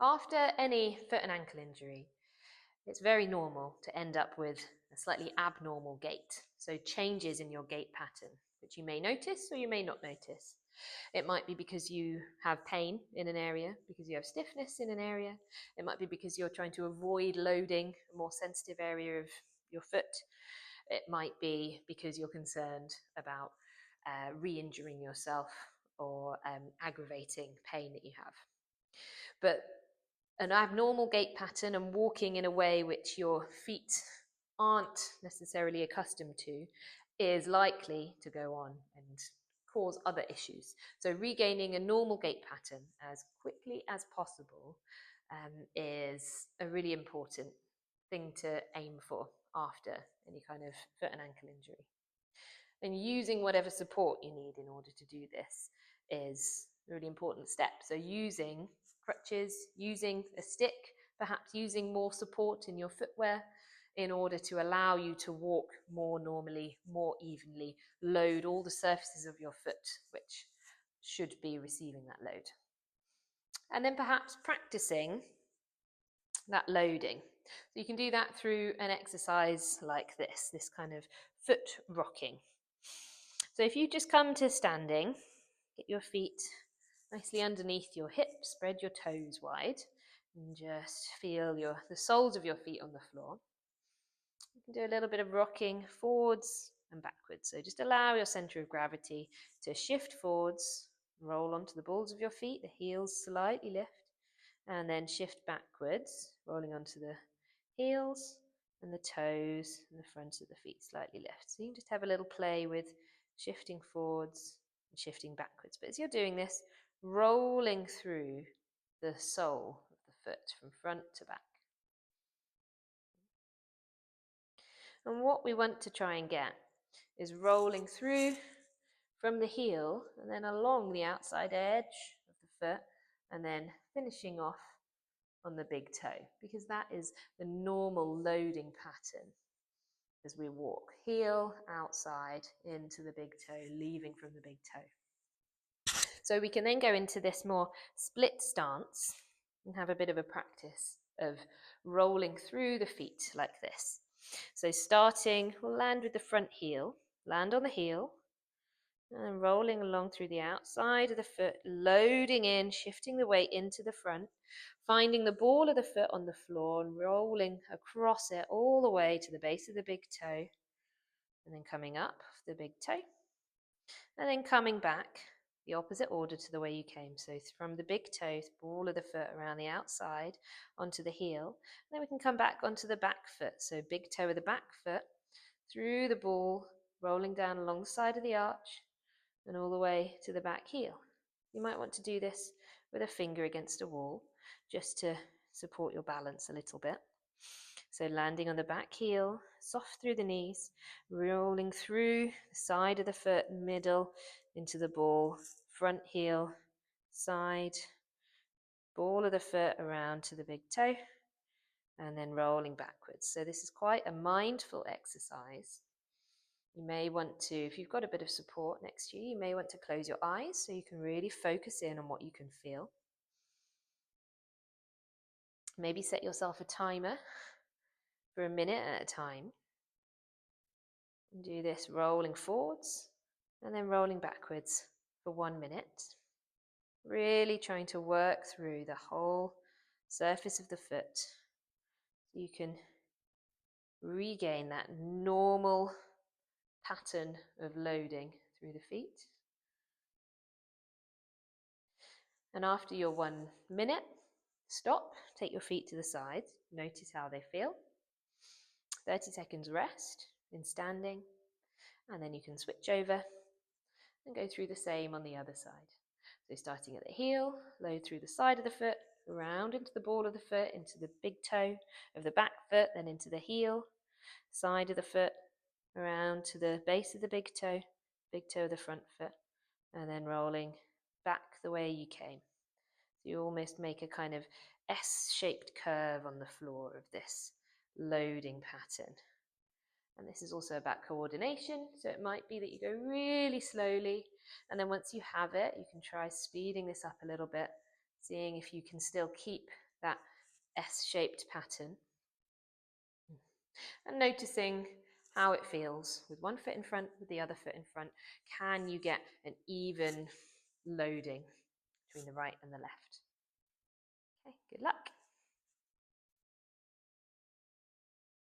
After any foot and ankle injury, it's very normal to end up with a slightly abnormal gait. So changes in your gait pattern, which you may notice or you may not notice. It might be because you have pain in an area, because you have stiffness in an area. It might be because you're trying to avoid loading a more sensitive area of your foot. It might be because you're concerned about re-injuring yourself or aggravating pain that you have. But an abnormal gait pattern and walking in a way which your feet aren't necessarily accustomed to is likely to go on and cause other issues. So regaining a normal gait pattern as quickly as possible is a really important thing to aim for after any kind of foot and ankle injury. And using whatever support you need in order to do this is a really important step. So using crutches, using a stick, perhaps using more support in your footwear in order to allow you to walk more normally, more evenly, load all the surfaces of your foot, which should be receiving that load. And then perhaps practicing that loading. So you can do that through an exercise like this kind of foot rocking. So if you just come to standing, get your feet nicely underneath your hips, spread your toes wide, and just feel the soles of your feet on the floor. You can do a little bit of rocking forwards and backwards. So just allow your center of gravity to shift forwards, roll onto the balls of your feet, the heels slightly lift, and then shift backwards, rolling onto the heels and the toes and the front of the feet slightly lift. So you can just have a little play with shifting forwards and shifting backwards. But as you're doing this, rolling through the sole of the foot from front to back. And what we want to try and get is rolling through from the heel and then along the outside edge of the foot and then finishing off on the big toe, because that is the normal loading pattern as we walk. Heel outside into the big toe, leaving from the big toe. So we can then go into this more split stance and have a bit of a practice of rolling through the feet like this. So starting, we'll land with the front heel, land on the heel, and rolling along through the outside of the foot, loading in, shifting the weight into the front, finding the ball of the foot on the floor and rolling across it all the way to the base of the big toe, and then coming up the big toe, and then coming back the opposite order to the way you came. So from the big toe, ball of the foot around the outside onto the heel, and then we can come back onto the back foot. So big toe of the back foot through the ball, rolling down along the side of the arch, and all the way to the back heel. You might want to do this with a finger against a wall just to support your balance a little bit. So landing on the back heel, soft through the knees, rolling through the side of the foot, middle, into the ball, front heel, side, ball of the foot around to the big toe, and then rolling backwards. So this is quite a mindful exercise. You may want to, if you've got a bit of support next to you, you may want to close your eyes so you can really focus in on what you can feel. Maybe set yourself a timer for a minute at a time. And do this rolling forwards and then rolling backwards for 1 minute. Really trying to work through the whole surface of the foot so you can regain that normal pattern of loading through the feet. And after your 1 minute, stop, take your feet to the side, notice how they feel. 30 seconds rest in standing, and then you can switch over and go through the same on the other side. So starting at the heel, load through the side of the foot, around into the ball of the foot, into the big toe of the back foot, then into the heel, side of the foot, around to the base of the big toe of the front foot, and then rolling back the way you came. So you almost make a kind of S-shaped curve on the floor of this loading pattern. And this is also about coordination, so it might be that you go really slowly, and then once you have it, you can try speeding this up a little bit, seeing if you can still keep that S-shaped pattern, and noticing how it feels with one foot in front, with the other foot in front. Can you get an even loading between the right and the left? Okay, good luck.